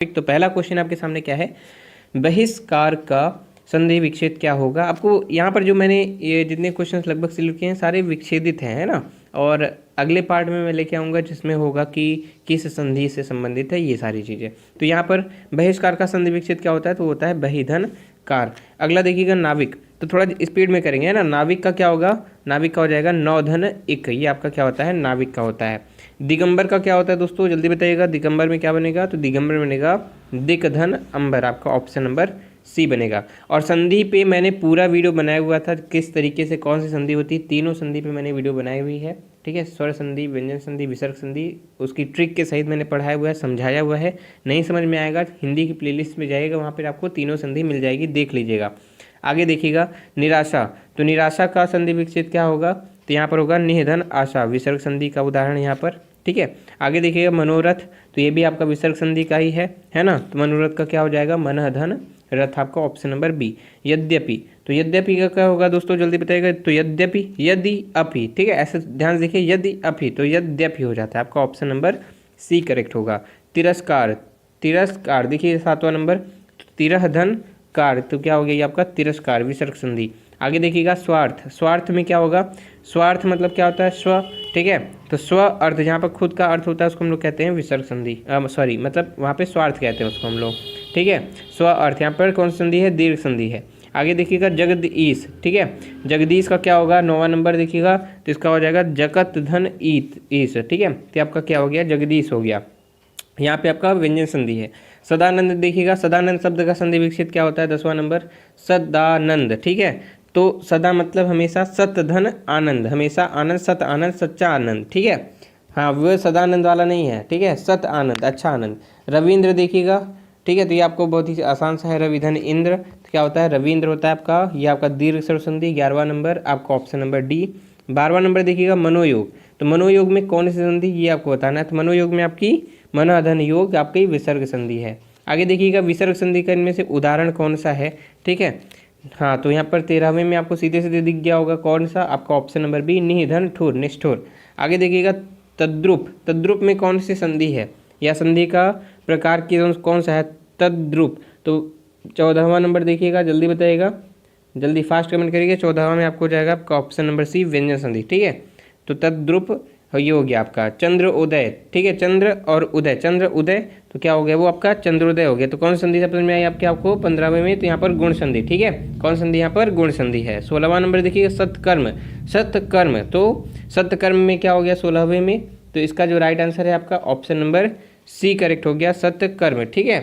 तो पहला क्वेश्चन आपके सामने क्या है, बहिष्कार का संधि विच्छेद क्या होगा। आपको यहाँ पर जो मैंने ये जितने क्वेश्चंस लगभग सिलेक्ट किए हैं सारे विच्छेदित हैं, है ना। और अगले पार्ट में मैं लेके आऊँगा जिसमें होगा कि किस संधि से संबंधित है ये सारी चीज़ें। तो यहाँ पर बहिष्कार का संधि विच्छेद क्या होता है, तो होता है बहिधन कार। अगला देखिएगा नाविक, तो थोड़ा स्पीड में करेंगे, है ना। नाविक का क्या होगा, नाविक का हो जाएगा नौधन इक, ये आपका क्या होता है, नाविक का होता है। दिगंबर का क्या होता है दोस्तों, जल्दी बताइएगा। दिगंबर में क्या बनेगा, तो दिगंबर बनेगा दिकधन अंबर, आपका ऑप्शन नंबर सी बनेगा। और संधि पे मैंने पूरा वीडियो बनाया हुआ था, किस तरीके से कौन सी संधि होती है, तीनों संधि पे मैंने वीडियो बनाई हुई है, ठीक है। स्वर संधि, व्यंजन संधि, विसर्ग संधि, उसकी ट्रिक के सहित मैंने पढ़ाया हुआ है, समझाया हुआ है। नहीं समझ में आएगा हिंदी की प्लेलिस्ट में जाइएगा, वहाँ पर आपको तीनों संधि मिल जाएगी, देख लीजिएगा। आगे देखिएगा निराशा, तो निराशा का संधि विच्छेद क्या होगा, तो यहाँ पर होगा निधन आशा, विसर्ग संधि का उदाहरण यहाँ पर, ठीक है। आगे देखिएगा मनोरथ, तो ये भी आपका विसर्ग संधि का ही है ना। तो मनोरथ का क्या हो जाएगा, मन धन रथ, आपका ऑप्शन नंबर बी। यद्यपि, तो यद्यपि का क्या होगा दोस्तों, जल्दी बताइएगा। तो यद्यपि, यदि अपि, ठीक है, ऐसे ध्यान से देखिए, यदि अपि तो यद्यपि हो जाता है, आपका ऑप्शन नंबर सी करेक्ट होगा। तिरस्कार, तिरस्कार देखिए 7वां नंबर, तिरह धन कार, तो क्या हो गया ये आपका तिरस्कार, विसर्ग संधि। आगे देखिएगा स्वार्थ, स्वार्थ में क्या होगा, स्वार्थ मतलब क्या होता है, स्व, ठीक है। तो स्व अर्थ, जहाँ पर खुद का अर्थ होता है उसको हम लोग कहते हैं विसर्ग संधि, सॉरी मतलब वहाँ पे स्वार्थ कहते हैं उसको हम लोग, ठीक है। स्व अर्थ, यहाँ पर कौन सी संधि है, दीर्घ संधि है। आगे देखिएगा जगदीश, ठीक है। जगदीश का क्या होगा, 9वां नंबर देखिएगा, तो इसका हो जाएगा जगत धन ईत ईश, ठीक है। तो आपका क्या हो गया, जगदीश हो गया। यहाँ पे आपका व्यंजन संधि है। सदानंद देखिएगा, सदानंद शब्द का संधि विच्छेद क्या होता है, 10वां नंबर सदानंद, ठीक है। तो सदा मतलब हमेशा, सत धन आनंद, हमेशा आनंद, सत आनंद, सच्चा आनंद, ठीक है। हाँ वो सदानंद वाला नहीं है, ठीक है, सत आनंद, अच्छा आनंद। रविंद्र देखिएगा, ठीक है, तो ये आपको बहुत ही आसान सा है, रविधन इंद्र, तो क्या होता है, रविंद्र होता है आपका, ये आपका दीर्घ स्वर संधि, 11वां नंबर, आपका ऑप्शन नंबर डी। 12वां नंबर देखिएगा मनोयोग, तो मनोयोग में कौन सी संधि ये आपको बताना है, तो मनोयोग में आपकी मनोधन योग आपकी विसर्ग संधि है। आगे देखिएगा विसर्ग संधि का इनमें से उदाहरण कौन सा है, ठीक है। हाँ तो यहाँ पर 13वें में आपको सीधे सीधे दिख गया होगा कौन सा, आपका ऑप्शन नंबर बी, निधन ठुर, निष्ठुर। आगे देखिएगा तद्रुप, तद्रुप में कौन सी संधि है, या संधि का प्रकार की कौन सा है, तद्रुप। तो 14वां नंबर देखिएगा, जल्दी बताइएगा, जल्दी फास्ट कमेंट करिएगा। 14वां में आपको हो जाएगा आपका ऑप्शन नंबर सी, व्यंजन संधि, ठीक है। तो तद्रुप ये हो गया आपका चंद्र उदय, ठीक है, चंद्र और उदय, चंद्र उदय, तो क्या हो गया वो आपका चंद्रोदय हो गया। तो कौन सी संधि समझ में आई आपको 15वें में, तो यहाँ पर गुण संधि, ठीक है। कौन संधि यहाँ पर, गुण संधि है। 16वां नंबर देखिए सत्कर्म, सत्कर्म, तो सत्कर्म में क्या हो गया 16वें में, तो इसका जो राइट आंसर है आपका ऑप्शन नंबर सी करेक्ट हो गया, सत्कर्म, ठीक है।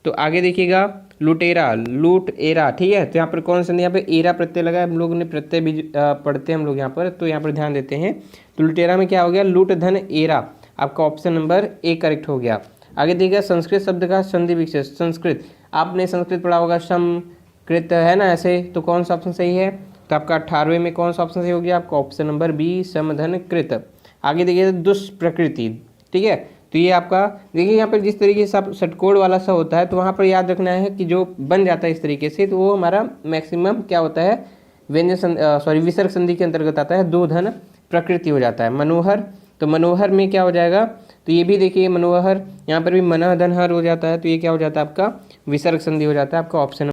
तो आगे देखिएगा लुटेरा, लूट एरा, ठीक है। तो यहाँ पर कौन सा, यहाँ पे एरा प्रत्यय लगा है, हम लोग ने प्रत्यय भी पढ़ते हैं हम लोग यहाँ पर, तो यहाँ पर ध्यान देते हैं। तो लुटेरा में क्या हो गया, लूट धन एरा, आपका ऑप्शन नंबर ए करेक्ट हो गया। आगे देखिएगा संस्कृत शब्द का संधि विच्छेद, संस्कृत आपने संस्कृत पढ़ा होगा, समकृत, है ना ऐसे, तो कौन सा ऑप्शन सही है, तो आपका 18वें में कौन सा ऑप्शन सही हो गया, आपका ऑप्शन नंबर बी, समधन कृत। आगे देखिए दुष्प्रकृति, ठीक है। तो ये आपका देखिए यहाँ पर जिस तरीके से षटकोण वाला सा होता है, तो वहाँ पर याद रखना है कि जो बन जाता है इस तरीके से, तो वो हमारा मैक्सिमम क्या होता है, व्यंजन सॉरी विसर्ग संधि के अंतर्गत आता है, दो धन प्रकृति हो जाता है। मनोहर, तो मनोहर में क्या हो जाएगा, तो ये भी देखिए मनोहर, यहाँ पर भी मनः धन हर हो जाता है, तो ये क्या हो जाता है आपका विसर्ग संधि हो जाता है, आपका ऑप्शन